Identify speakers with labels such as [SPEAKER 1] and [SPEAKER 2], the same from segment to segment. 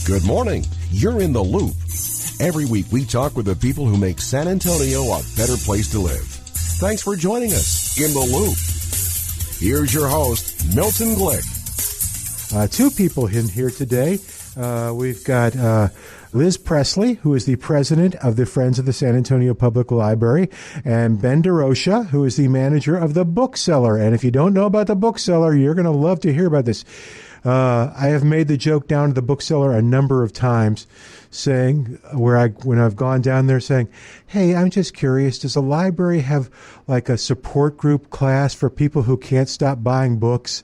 [SPEAKER 1] Good morning. You're in the loop. Every week we talk with the people who make San Antonio a better place to live. Thanks for joining us in the loop. Here's your host, Milton Glick.
[SPEAKER 2] Two people in here today. We've got Liz Presley, who is the president of the Friends of the San Antonio Public Library, and Ben Durocher, who is the manager of the Book Cellar. And if you don't know about the Book Cellar, you're going to love to hear about this. I have made the joke down to the Book Cellar a number of times, saying when I've gone down there, saying, "Hey, I'm just curious. Does a library have like a support group class for people who can't stop buying books?"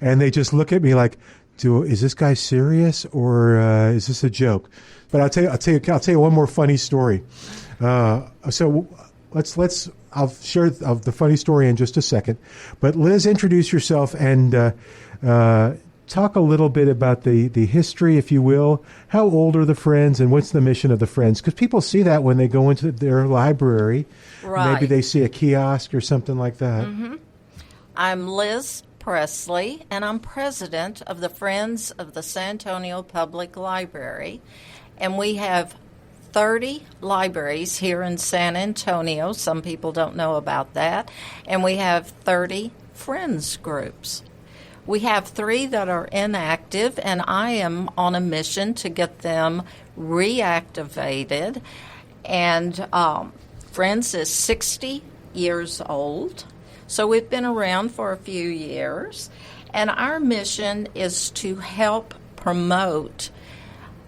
[SPEAKER 2] And they just look at me like, "Is this guy serious or is this a joke?" But I'll tell you one more funny story. So I'll share the funny story in just a second. But Liz, introduce yourself and talk a little bit about the history, if you will. How old are the Friends and what's the mission of the Friends? Because people see that when they go into their library.
[SPEAKER 3] Right.
[SPEAKER 2] Maybe they see a kiosk or something like that.
[SPEAKER 3] Mm-hmm. I'm Liz Presley, and I'm president of the Friends of the San Antonio Public Library. And we have 30 libraries here in San Antonio. Some people don't know about that. And we have 30 Friends groups. We have 3 that are inactive, and I am on a mission to get them reactivated. And Friends is 60 years old, so we've been around for a few years. And our mission is to help promote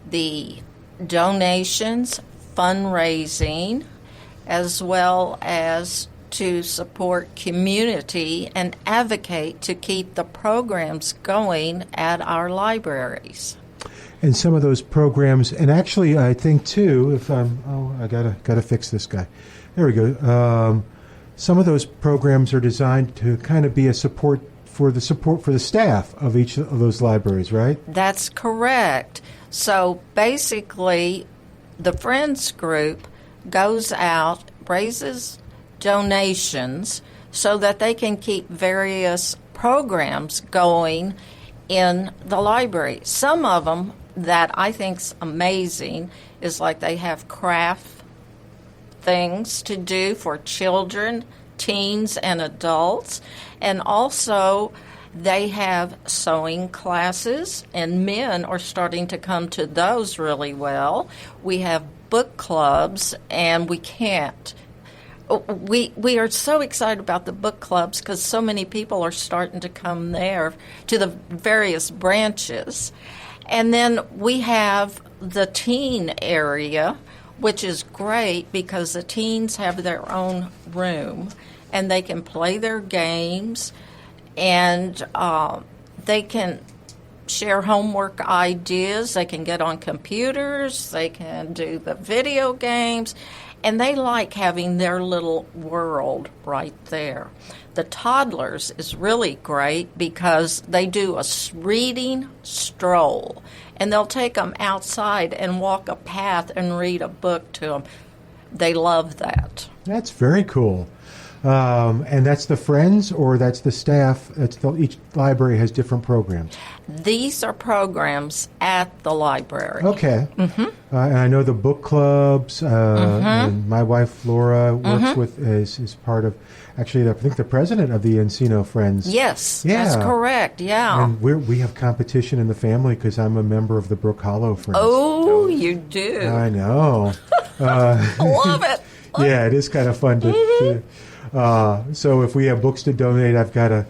[SPEAKER 3] the donations, fundraising, as well as to support community and advocate to keep the programs going at our libraries.
[SPEAKER 2] And some of those programs, and actually I think too, if I gotta fix this guy. There we go. Some of those programs are designed to kind of be a support for the staff of each of those libraries, right?
[SPEAKER 3] That's correct. So basically, the Friends group goes out, raises donations so that they can keep various programs going in the library. Some of them that I think's amazing is like they have craft things to do for children, teens, and adults. And also they have sewing classes, and men are starting to come to those really well. We have book clubs, and we are so excited about the book clubs because so many people are starting to come there to the various branches. And then we have the teen area, which is great because the teens have their own room and they can play their games, and they can share homework ideas. They can get on computers. They can do the video games. And they like having their little world right there. The toddlers is really great because they do a reading stroll. And they'll take them outside and walk a path and read a book to them. They love that.
[SPEAKER 2] That's very cool. And that's the Friends, or that's the staff? Each library has different programs.
[SPEAKER 3] These are programs at the library.
[SPEAKER 2] Okay. Mm-hmm. And I know the book clubs. And my wife Laura works with is part of. Actually, I think the president of the Encino Friends.
[SPEAKER 3] Yes, that's correct. Yeah.
[SPEAKER 2] And we have competition in the family because I'm a member of the Brook Hollow Friends.
[SPEAKER 3] Oh, you do.
[SPEAKER 2] I know.
[SPEAKER 3] Love it.
[SPEAKER 2] Yeah, it is kind of fun to so if we have books to donate, I've got to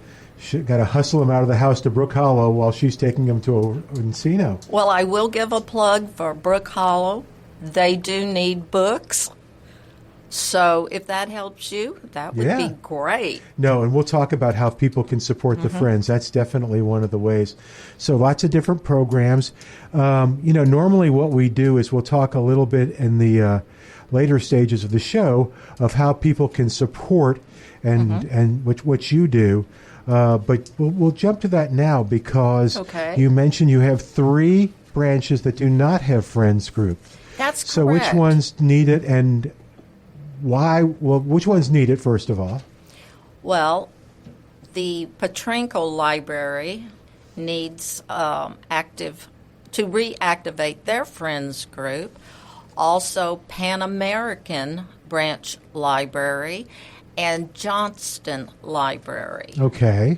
[SPEAKER 2] hustle them out of the house to Brook Hollow while she's taking them to Encino.
[SPEAKER 3] Well, I will give a plug for Brook Hollow. They do need books. So if that helps you, that would be great.
[SPEAKER 2] No, and we'll talk about how people can support the Friends. That's definitely one of the ways. So lots of different programs. Normally what we do is we'll talk a little bit in the later stages of the show of how people can support and what you do. But we'll jump to that now because you mentioned you have 3 branches that do not have Friends group.
[SPEAKER 3] That's correct.
[SPEAKER 2] So which ones need it and why? Well, which ones need it, first of all?
[SPEAKER 3] Well, the Petrenko Library needs active to reactivate their Friends group. Also, Pan American Branch Library and Johnston Library.
[SPEAKER 2] Okay.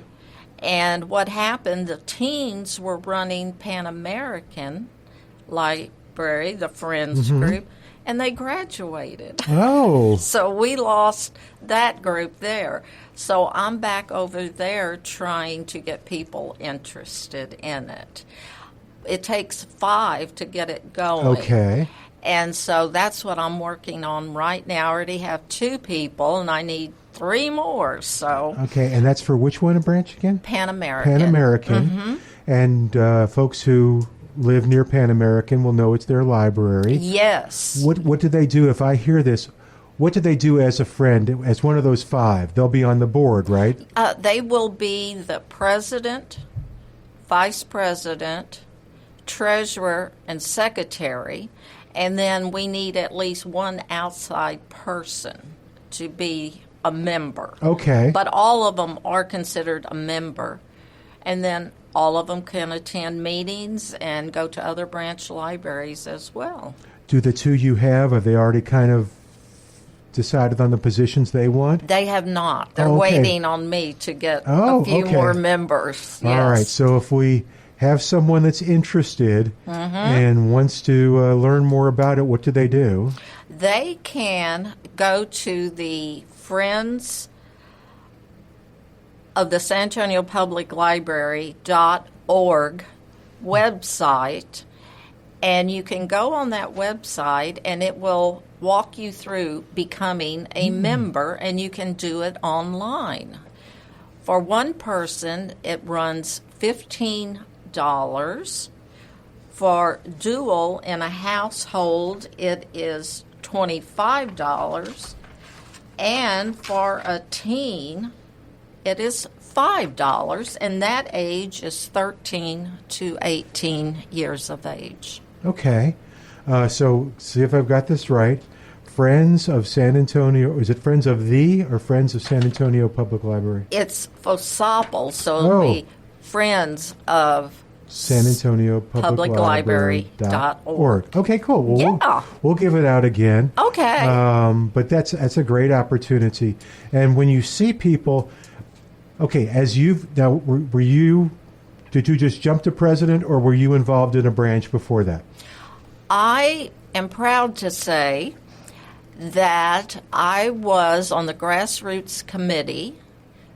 [SPEAKER 3] And what happened, the teens were running Pan American Library, the Friends group, and they graduated.
[SPEAKER 2] Oh.
[SPEAKER 3] So we lost that group there. So I'm back over there trying to get people interested in it. It takes 5 to get it going.
[SPEAKER 2] Okay.
[SPEAKER 3] And so that's what I'm working on right now. I already have 2 people, and I need 3 more. So
[SPEAKER 2] Okay, and that's for which one, a branch again?
[SPEAKER 3] Pan American.
[SPEAKER 2] Pan American. And folks who live near Pan American will know it's their library.
[SPEAKER 3] Yes.
[SPEAKER 2] What do they do if I hear this? What do they do as a friend, as one of those 5? They'll be on the board, right?
[SPEAKER 3] They will be the president, vice president, treasurer, and secretary. And then we need at least one outside person to be a member.
[SPEAKER 2] Okay.
[SPEAKER 3] But all of them are considered a member. And then all of them can attend meetings and go to other branch libraries as well.
[SPEAKER 2] Do the 2 you have they already kind of decided on the positions they want?
[SPEAKER 3] They have not. They're
[SPEAKER 2] Okay.
[SPEAKER 3] waiting on me to get a few
[SPEAKER 2] okay.
[SPEAKER 3] more members. Yes.
[SPEAKER 2] All right, so if we have someone that's interested and wants to learn more about it, what do they do?
[SPEAKER 3] They can go to the Friends of the San Antonio Public Library.org website, and you can go on that website and it will walk you through becoming a member, and you can do it online. For one person, it runs $15. For dual in a household, it is $25. And for a teen, it is $5, and that age is 13 to 18 years of age.
[SPEAKER 2] Okay. So see if I've got this right. Friends of San Antonio, is it Friends of the or Friends of San Antonio Public Library?
[SPEAKER 3] It's FOSPL, so it'll be Friends of
[SPEAKER 2] San Antonio Public Library.org. Okay, cool. Well, we'll give it out again.
[SPEAKER 3] Okay.
[SPEAKER 2] But that's a great opportunity. And when you see people, okay, did you just jump to president, or were you involved in a branch before that?
[SPEAKER 3] I am proud to say that I was on the grassroots committee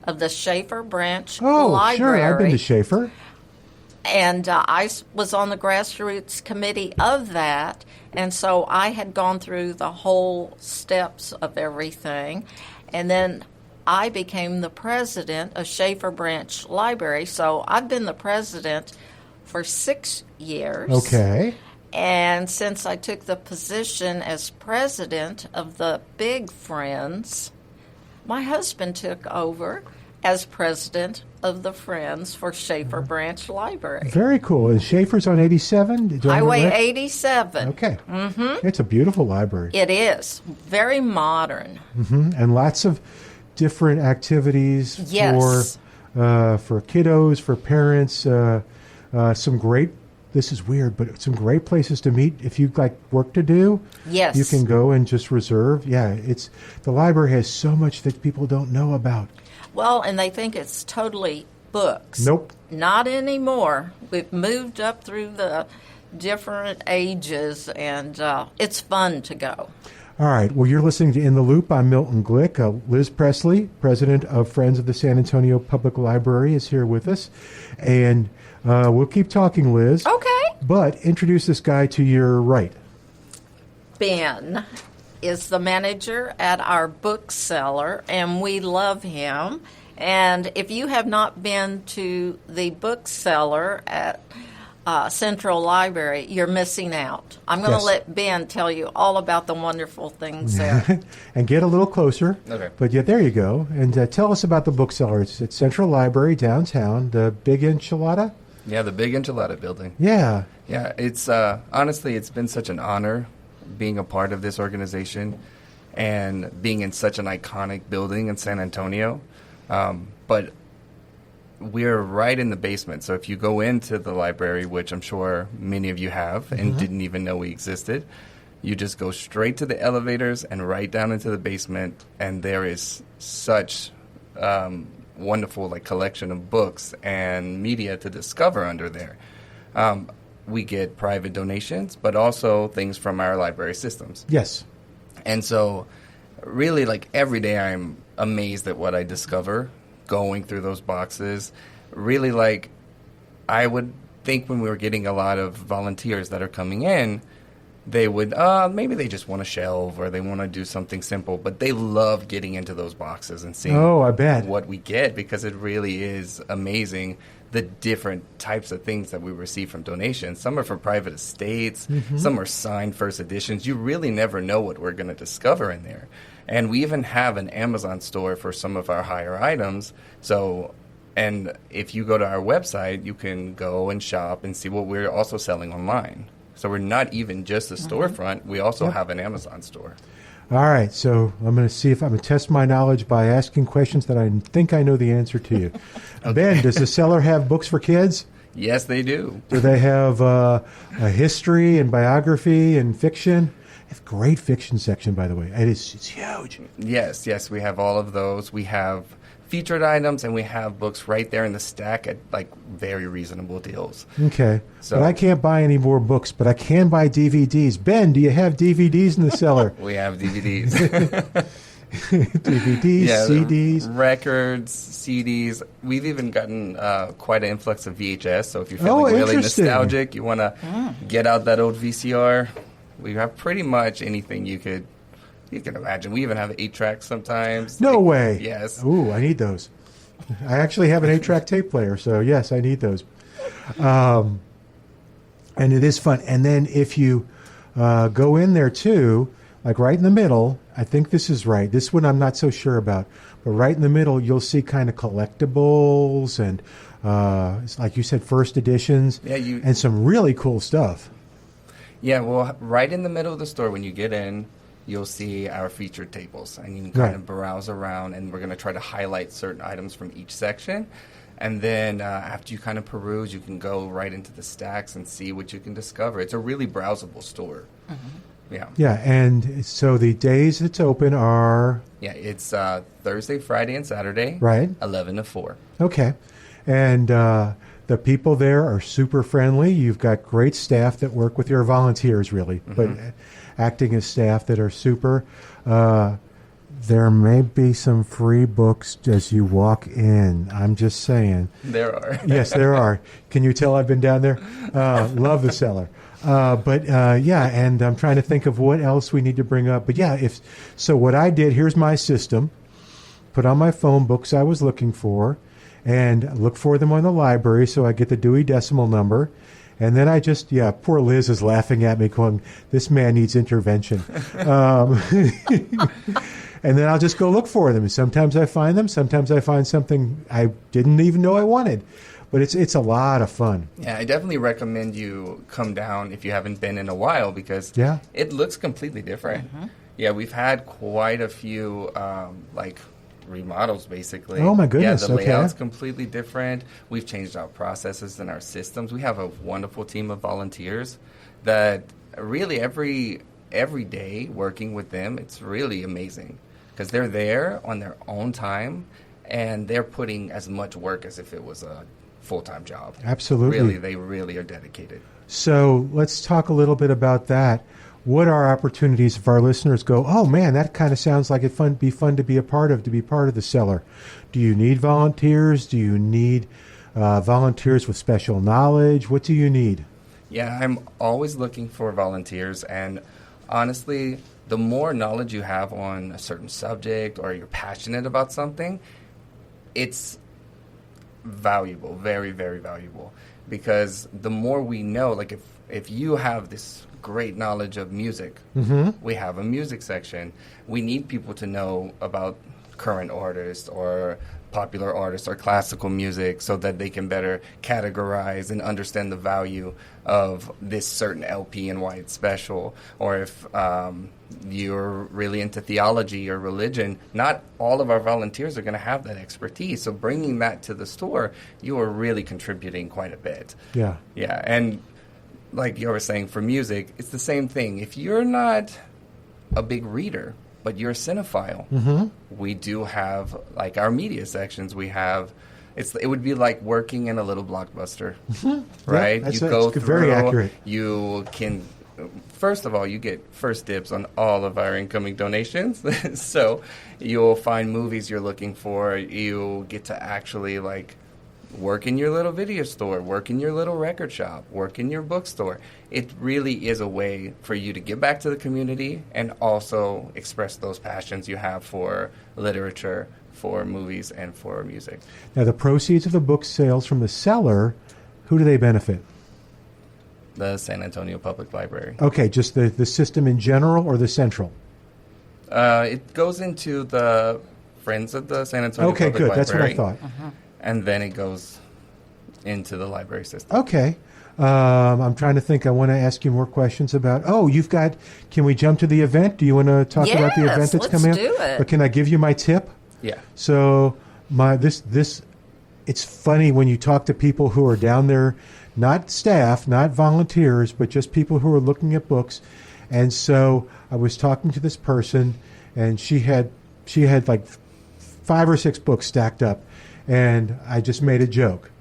[SPEAKER 3] of the Schaefer Branch Library.
[SPEAKER 2] Sure, I've been to Schaefer.
[SPEAKER 3] And I was on the grassroots committee of that, and so I had gone through the whole steps of everything. And then I became the president of Schaefer Branch Library, so I've been the president for 6 years.
[SPEAKER 2] Okay.
[SPEAKER 3] And since I took the position as president of the Big Friends, my husband took over as president of the Friends for Schaefer Branch Library.
[SPEAKER 2] Very cool. And Schaefer's on 87?
[SPEAKER 3] Highway 87.
[SPEAKER 2] Okay. Mm-hmm. It's a beautiful library.
[SPEAKER 3] It is. Very modern.
[SPEAKER 2] Mm-hmm. And lots of different activities
[SPEAKER 3] Yes.
[SPEAKER 2] for kiddos, for parents. Some great, this is weird, but some great places to meet. If you've got work to do,
[SPEAKER 3] Yes.
[SPEAKER 2] you can go and just reserve. Yeah, the library has so much that people don't know about.
[SPEAKER 3] Well, and they think it's totally books.
[SPEAKER 2] Nope.
[SPEAKER 3] Not anymore. We've moved up through the different ages, and it's fun to go.
[SPEAKER 2] All right. Well, you're listening to In the Loop. I'm Milton Glick. Liz Presley, president of Friends of the San Antonio Public Library, is here with us. And we'll keep talking, Liz.
[SPEAKER 3] Okay.
[SPEAKER 2] But introduce this guy to your right.
[SPEAKER 3] Ben is the manager at our Book Cellar, and we love him. And if you have not been to the Book Cellar at Central Library, you're missing out. I'm going to let Ben tell you all about the wonderful things there.
[SPEAKER 2] And get a little closer.
[SPEAKER 4] Okay.
[SPEAKER 2] But yeah, there you go. And tell us about the Book Cellar. It's at Central Library downtown, the Big Enchilada?
[SPEAKER 4] Yeah, the Big Enchilada building.
[SPEAKER 2] Yeah.
[SPEAKER 4] Yeah, it's honestly, it's been such an honor being a part of this organization and being in such an iconic building in San Antonio. But we're right in the basement. So if you go into the library, which I'm sure many of you have and didn't even know we existed, you just go straight to the elevators and right down into the basement, and there is such wonderful collection of books and media to discover under there. We get private donations, but also things from our library systems.
[SPEAKER 2] Yes.
[SPEAKER 4] And so really every day I'm amazed at what I discover going through those boxes. Really I would think when we were getting a lot of volunteers that are coming in, they would, maybe they just want to shelve or they want to do something simple, but they love getting into those boxes and seeing
[SPEAKER 2] I bet.
[SPEAKER 4] what we get, because it really is amazing the different types of things that we receive from donations. Some are from private estates, some are signed first editions. You really never know what we're going to discover in there. And we even have an Amazon store for some of our higher items. So, and if you go to our website, you can go and shop and see what we're also selling online. So we're not even just a storefront. We also have an Amazon store.
[SPEAKER 2] All right, so I'm going to see if I'm going to test my knowledge by asking questions that I think I know the answer to you.
[SPEAKER 4] Okay.
[SPEAKER 2] Ben, does the cellar have books for kids?
[SPEAKER 4] Yes, they do.
[SPEAKER 2] Do they have a history and biography and fiction? They have a great fiction section, by the way. It's huge.
[SPEAKER 4] Yes, we have all of those. We have featured items, and we have books right there in the stack at very reasonable deals.
[SPEAKER 2] Okay,
[SPEAKER 4] So,
[SPEAKER 2] but I can't buy any more books, but I can buy DVDs. Ben, do you have DVDs in the cellar?
[SPEAKER 4] We have DVDs.
[SPEAKER 2] DVDs, CDs.
[SPEAKER 4] Records, CDs. We've even gotten quite an influx of VHS, so if you're feeling really
[SPEAKER 2] interesting.
[SPEAKER 4] nostalgic, you want to get out that old VCR, we have pretty much anything you can imagine. We even have 8-tracks sometimes.
[SPEAKER 2] No way.
[SPEAKER 4] Yes.
[SPEAKER 2] Ooh, I need those. I actually have an 8-track tape player, so yes, I need those. And it is fun. And then if you go in there too, right in the middle, I think this is right. This one I'm not so sure about, but right in the middle you'll see kind of collectibles and, like you said, first editions, and some really cool stuff.
[SPEAKER 4] Yeah, well, right in the middle of the store when you get in, you'll see our featured tables, and you can kind of browse around, and we're going to try to highlight certain items from each section. And then after you kind of peruse, you can go right into the stacks and see what you can discover. It's a really browsable store. Yeah.
[SPEAKER 2] Yeah, and so the days it's open are?
[SPEAKER 4] Yeah, it's Thursday, Friday, and Saturday.
[SPEAKER 2] Right.
[SPEAKER 4] 11 to 4.
[SPEAKER 2] Okay. And the people there are super friendly. You've got great staff that work with your volunteers, really, but acting as staff that are super. There may be some free books as you walk in. I'm just saying.
[SPEAKER 4] There are.
[SPEAKER 2] Yes, there are. Can you tell I've been down there? Love the cellar. And I'm trying to think of what else we need to bring up. But yeah, so what I did, here's my system. Put on my phone books I was looking for, and look for them on the library so I get the Dewey Decimal number. And then I just, poor Liz is laughing at me going, this man needs intervention. And then I'll just go look for them. And sometimes I find them. Sometimes I find something I didn't even know I wanted. But it's a lot of fun.
[SPEAKER 4] Yeah, I definitely recommend you come down if you haven't been in a while, because it looks completely different. Yeah, we've had quite a few, remodels, basically.
[SPEAKER 2] Oh, my goodness.
[SPEAKER 4] Yeah, the layout's completely different. We've changed our processes and our systems. We have a wonderful team of volunteers that really every day working with them, it's really amazing, because they're there on their own time, and they're putting as much work as if it was a full-time job.
[SPEAKER 2] Absolutely.
[SPEAKER 4] Really, they really are dedicated.
[SPEAKER 2] So let's talk a little bit about that. What are opportunities if our listeners go, oh man, that kind of sounds like it'd be fun to be part of the cellar? Do you need volunteers? Do you need volunteers with special knowledge? What do you need?
[SPEAKER 4] Yeah, I'm always looking for volunteers, and honestly, the more knowledge you have on a certain subject or you're passionate about something, it's valuable, very, very valuable, because the more we know, if you have this great knowledge of music, we have a music section. We need people to know about current artists or popular artists or classical music so that they can better categorize and understand the value of this certain LP and why it's special. Or if you're really into theology or religion, not all of our volunteers are going to have that expertise. So bringing that to the store, you are really contributing quite a bit.
[SPEAKER 2] Yeah.
[SPEAKER 4] Yeah, and like you were saying, for music, it's the same thing. If you're not a big reader, but you're a cinephile, we do have, like, our media sections. We have, it would be like working in a little Blockbuster, right?
[SPEAKER 2] Yeah,
[SPEAKER 4] you go through,
[SPEAKER 2] very accurate.
[SPEAKER 4] You can, first of all, you get first dibs on all of our incoming donations. So you'll find movies you're looking for. You get to actually, like, work in your little video store, work in your little record shop, work in your bookstore. It really is a way for you to give back to the community and also express those passions you have for literature, for movies, and for music.
[SPEAKER 2] Now, the proceeds of the book sales from the cellar, who do they benefit?
[SPEAKER 4] The San Antonio Public Library.
[SPEAKER 2] Okay, just the system in general or the central?
[SPEAKER 4] It goes into the Friends of the San Antonio Public Library.
[SPEAKER 2] Okay, good. That's what I thought.
[SPEAKER 4] And then it goes into the library system.
[SPEAKER 2] Okay. I'm trying to think. I want to ask you more questions about. Oh, can we jump to the event? Do you want to talk about the event that's coming up?
[SPEAKER 3] Yes, let's do it.
[SPEAKER 2] But can I give you my tip?
[SPEAKER 4] Yeah.
[SPEAKER 2] So it's funny when you talk to people who are down there, not staff, not volunteers, but just people who are looking at books. And so I was talking to this person, and she had like 5 or 6 books stacked up. And I just made a joke.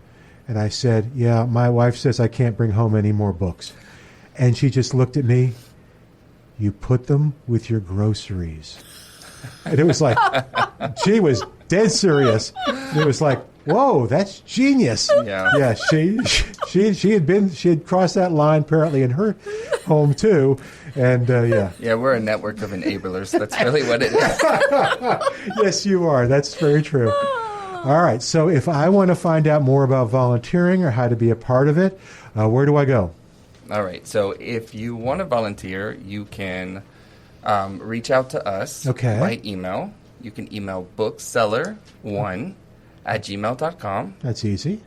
[SPEAKER 2] And I said, yeah, my wife says I can't bring home any more books. And she just looked at me. You put them with your groceries. And it was like, she was dead serious. It was like, whoa, that's genius.
[SPEAKER 4] Yeah.
[SPEAKER 2] She had crossed that line apparently in her home too. And
[SPEAKER 4] Yeah, we're a network of enablers. That's really what it is.
[SPEAKER 2] Yes, you are. That's very true. All right. So if I want to find out more about volunteering or how to be a part of it, where do I go?
[SPEAKER 4] All right. So if you want to volunteer, you can reach out to us by email. You can email bookcellar1@gmail.com.
[SPEAKER 2] That's easy.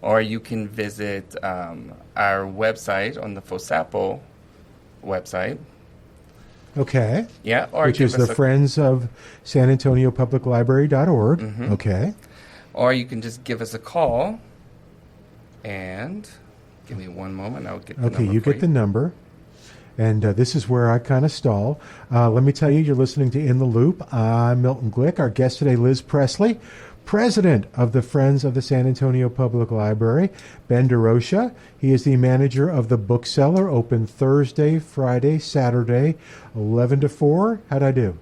[SPEAKER 4] Or you can visit our website on the FOSPL website.
[SPEAKER 2] Okay.
[SPEAKER 4] Yeah. Or
[SPEAKER 2] which is the Friends of San Antonio Public Library.org. Okay.
[SPEAKER 4] Or you can just give us a call. And give me one moment. I'll get the number.
[SPEAKER 2] Okay, you get the number. And this is where I kind of stall. Let me tell you, you're listening to In the Loop. I'm Milton Glick. Our guest today, Liz Presley, president of the Friends of the San Antonio Public Library. Ben Durocher, he is the manager of the Book Cellar, open Thursday, Friday, Saturday, 11 to 4. How'd I do?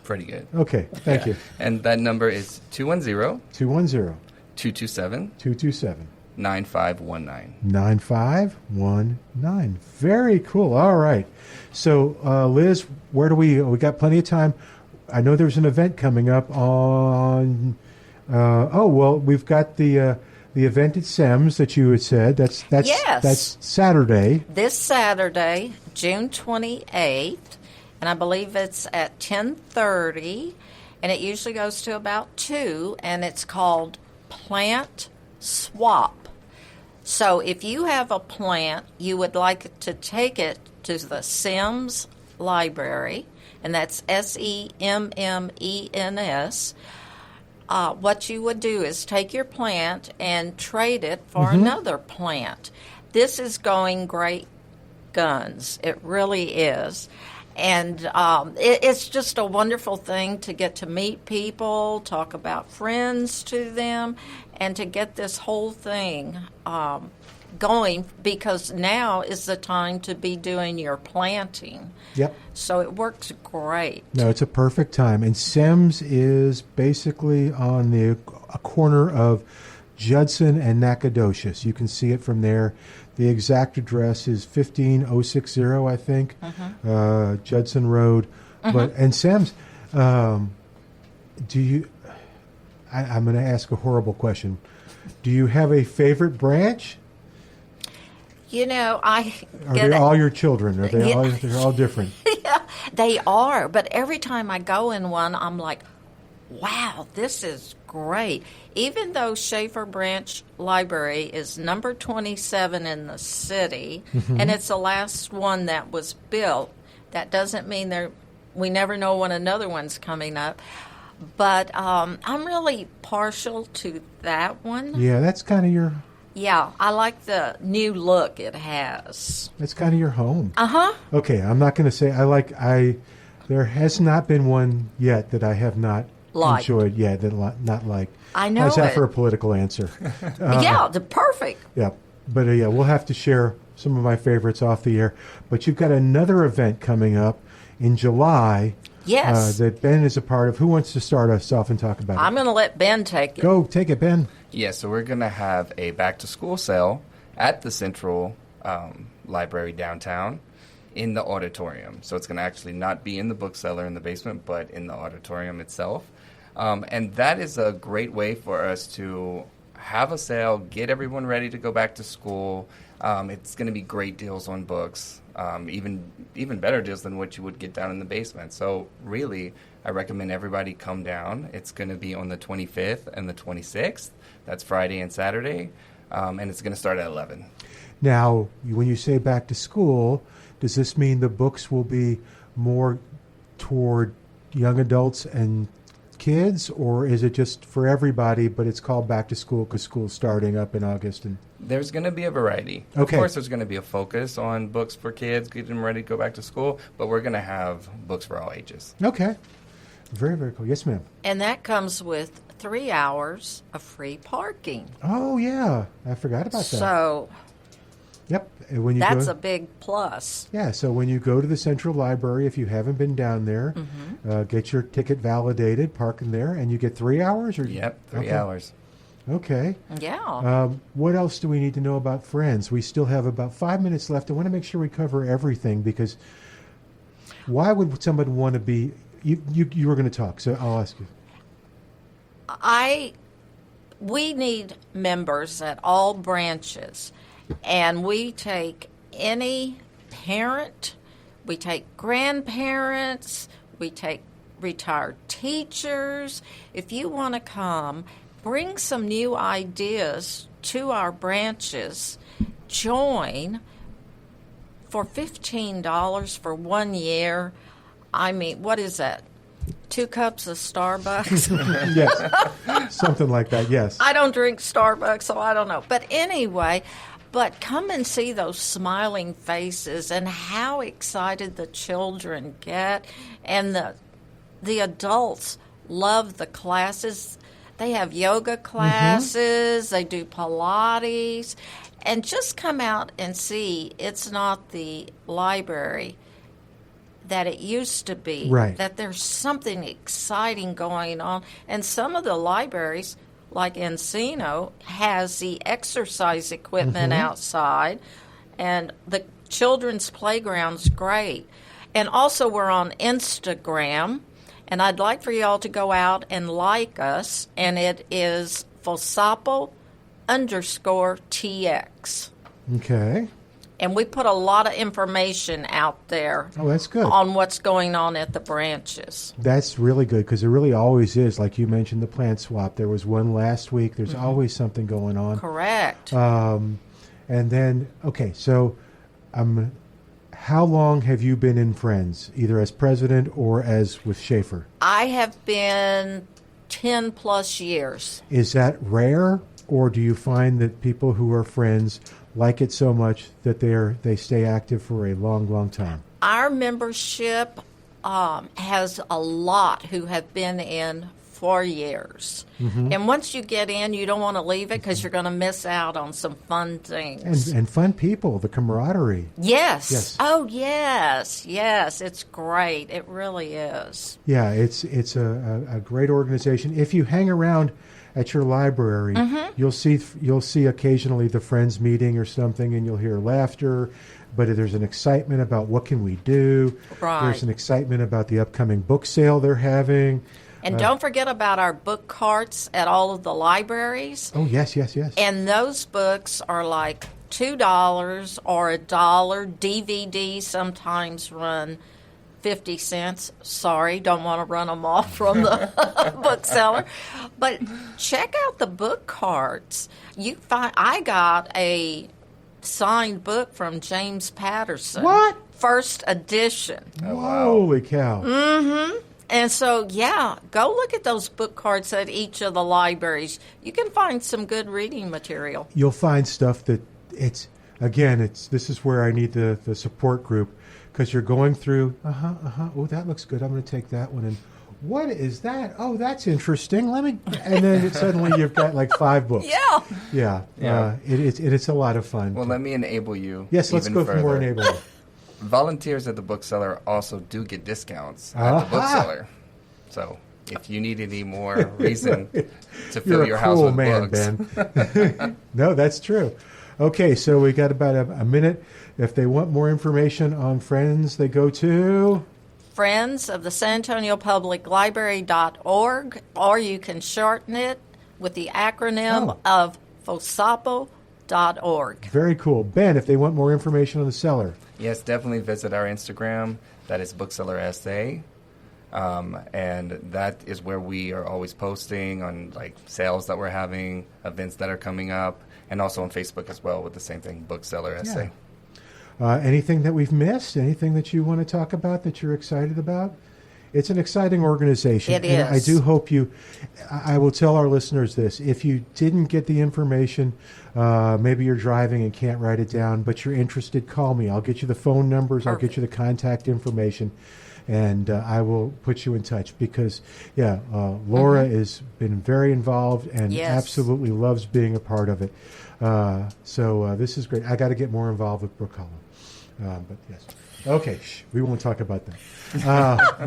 [SPEAKER 4] Pretty good.
[SPEAKER 2] Okay, thank you.
[SPEAKER 4] And that number is 210-227-9519.
[SPEAKER 2] 9519. Very cool. All right. So, Liz, where do we got plenty of time. I know there's an event coming up on, we've got the event at SEMS that you had said. That's Saturday.
[SPEAKER 3] This Saturday, June 28th, and I believe it's at 10:30, and it usually goes to about 2, and it's called Plant Swap. So if you have a plant, you would like to take it to the SEMS library, and that's SEMMENS. What you would do is take your plant and trade it for another plant. This is going great guns. It really is. And it's just a wonderful thing to get to meet people, talk about friends to them, and to get this whole thing going, because now is the time to be doing your planting.
[SPEAKER 2] Yep.
[SPEAKER 3] So it works great.
[SPEAKER 2] No, it's a perfect time. And SEMS is basically on a corner of Judson and Nacogdoches. You can see it from there. The exact address is 15060, I think, Judson Road. And SEMS, do you? I'm going to ask a horrible question. Do you have a favorite branch?
[SPEAKER 3] You know,
[SPEAKER 2] Are they all your children? Are they they're all different?
[SPEAKER 3] Yeah, they are. But every time I go in one, I'm like, wow, this is great. Even though Schaefer Branch Library is number 27 in the city, and it's the last one that was built, that doesn't mean we never know when another one's coming up. But I'm really partial to that one.
[SPEAKER 2] Yeah, that's kind of your...
[SPEAKER 3] Yeah, I like the new look it has.
[SPEAKER 2] That's kind of your home.
[SPEAKER 3] Uh-huh.
[SPEAKER 2] Okay, I'm not going to say there has not been one yet that I have not enjoyed. Yeah, not liked.
[SPEAKER 3] I know
[SPEAKER 2] How's that
[SPEAKER 3] it.
[SPEAKER 2] for a political answer?
[SPEAKER 3] Yeah, perfect.
[SPEAKER 2] Yeah, but yeah, we'll have to share some of my favorites off the air. But you've got another event coming up in July.
[SPEAKER 3] Yes.
[SPEAKER 2] That Ben is a part of. Who wants to start us off and talk about it?
[SPEAKER 3] I'm going to let Ben take it.
[SPEAKER 2] Go, take it, Ben.
[SPEAKER 4] Yeah, so we're going to have a back-to-school sale at the Central Library downtown in the auditorium. So it's going to actually not be in the book cellar in the basement, but in the auditorium itself. And that is a great way for us to have a sale, get everyone ready to go back to school. It's going to be great deals on books, even better deals than what you would get down in the basement. So really, I recommend everybody come down. It's going to be on the 25th and the 26th. That's Friday and Saturday, and it's going to start at 11.
[SPEAKER 2] Now, when you say back to school, does this mean the books will be more toward young adults and kids, or is it just for everybody, but it's called back to school because school's starting up in August? And
[SPEAKER 4] there's going to be a variety.
[SPEAKER 2] Okay.
[SPEAKER 4] Of course, there's going to be a focus on books for kids, getting them ready to go back to school, but we're going to have books for all ages.
[SPEAKER 2] Okay. Very, very cool. Yes, ma'am.
[SPEAKER 3] And that comes with 3 hours of free parking.
[SPEAKER 2] Oh, yeah. I forgot about that.
[SPEAKER 3] So
[SPEAKER 2] yep. And when you
[SPEAKER 3] that's
[SPEAKER 2] go,
[SPEAKER 3] a big plus.
[SPEAKER 2] Yeah, so when you go to the Central Library, if you haven't been down there, get your ticket validated, park in there, and you get 3 hours?
[SPEAKER 4] Yep, 3
[SPEAKER 2] okay.
[SPEAKER 4] hours.
[SPEAKER 2] Okay.
[SPEAKER 3] Yeah.
[SPEAKER 2] What else do we need to know about Friends? We still have about 5 minutes left. I want to make sure we cover everything because why would somebody want to be... You were going to talk, so I'll ask you.
[SPEAKER 3] We need members at all branches, and we take any parent, we take grandparents, we take retired teachers. If you want to come, bring some new ideas to our branches, join for $15 for 1 year. I mean, what is that? 2 cups of Starbucks?
[SPEAKER 2] Yes, something like that, yes.
[SPEAKER 3] I don't drink Starbucks, so I don't know. But anyway, come and see those smiling faces and how excited the children get. And the adults love the classes. They have yoga classes, they do Pilates. And just come out and see it's not the library that it used to be,
[SPEAKER 2] right.
[SPEAKER 3] That there's something exciting going on. And some of the libraries, like Encino, has the exercise equipment outside, and the children's playground's great. And also we're on Instagram, and I'd like for you all to go out and like us, and it is FOSPL_TX.
[SPEAKER 2] Okay.
[SPEAKER 3] And we put a lot of information out there.
[SPEAKER 2] Oh, that's good.
[SPEAKER 3] On what's going on at the branches.
[SPEAKER 2] That's really good because there really always is. Like you mentioned, the plant swap. There was one last week. There's always something going on.
[SPEAKER 3] Correct.
[SPEAKER 2] And then, okay, so how long have you been in Friends, either as president or as with Schaefer?
[SPEAKER 3] I have been 10 plus years.
[SPEAKER 2] Is that rare, or do you find that people who are Friends like it so much that they stay active for a long, long time?
[SPEAKER 3] Our membership has a lot who have been in for years. And once you get in, you don't want to leave it because you're going to miss out on some fun things.
[SPEAKER 2] And fun people, the camaraderie.
[SPEAKER 3] Yes. Oh, yes. Yes, it's great. It really is.
[SPEAKER 2] Yeah, it's a great organization. If you hang around at your library, you'll see occasionally the Friends meeting or something, and you'll hear laughter, but there's an excitement about what can we do.
[SPEAKER 3] Right.
[SPEAKER 2] There's an excitement about the upcoming book sale they're having.
[SPEAKER 3] And don't forget about our book carts at all of the libraries.
[SPEAKER 2] Oh, yes.
[SPEAKER 3] And those books are like $2 or $1. DVDs sometimes run 50 cents. Sorry, don't want to run them off from the Book Cellar. But check out the book cards. I got a signed book from James Patterson.
[SPEAKER 2] What?
[SPEAKER 3] First edition.
[SPEAKER 4] Oh, wow.
[SPEAKER 2] Holy cow.
[SPEAKER 3] Mm-hmm. And so, go look at those book cards at each of the libraries. You can find some good reading material.
[SPEAKER 2] You'll find stuff that this is where I need the support group, because you're going through, oh, that looks good. I'm going to take that one. And what is that? Oh, that's interesting. And then suddenly you've got like 5 books.
[SPEAKER 3] Yeah.
[SPEAKER 2] It's a lot of fun.
[SPEAKER 4] Well, let me enable you.
[SPEAKER 2] Yes, let's go for more enabling.
[SPEAKER 4] Volunteers at the Book Cellar also do get discounts at the Book Cellar. So if you need any more reason to fill your house with books.
[SPEAKER 2] Ben. No, that's true. Okay, so we got about a minute. If they want more information on Friends, they go to
[SPEAKER 3] Friends of the San Antonio Public Library.org, or you can shorten it with the acronym of FOSPL.org.
[SPEAKER 2] Very cool. Ben, if they want more information on the cellar.
[SPEAKER 4] Yes, definitely visit our Instagram. That is Bookseller SA. And that is where we are always posting on like sales that we're having, events that are coming up, and also on Facebook as well with the same thing, Bookseller SA.
[SPEAKER 2] Anything that we've missed? Anything that you want to talk about that you're excited about? It's an exciting organization.
[SPEAKER 3] It
[SPEAKER 2] and
[SPEAKER 3] is.
[SPEAKER 2] I do hope I will tell our listeners this. If you didn't get the information, maybe you're driving and can't write it down, but you're interested, call me. I'll get you the phone numbers.
[SPEAKER 3] Perfect.
[SPEAKER 2] I'll get you the contact information, and I will put you in touch because, Laura has been very involved and absolutely loves being a part of it. So this is great. I got to get more involved with Brook Hollow. But yes. Okay, we won't talk about that.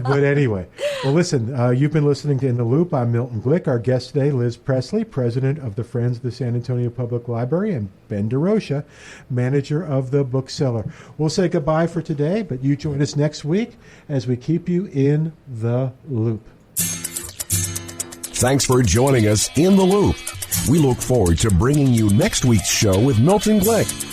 [SPEAKER 2] But anyway, well, listen, you've been listening to In the Loop. I'm Milton Glick. Our guest today, Liz Presley, president of the Friends of the San Antonio Public Library, and Ben Durocher, manager of the Book Cellar. We'll say goodbye for today, but you join us next week as we keep you in the loop.
[SPEAKER 1] Thanks for joining us in the Loop. We look forward to bringing you next week's show with Milton Glick.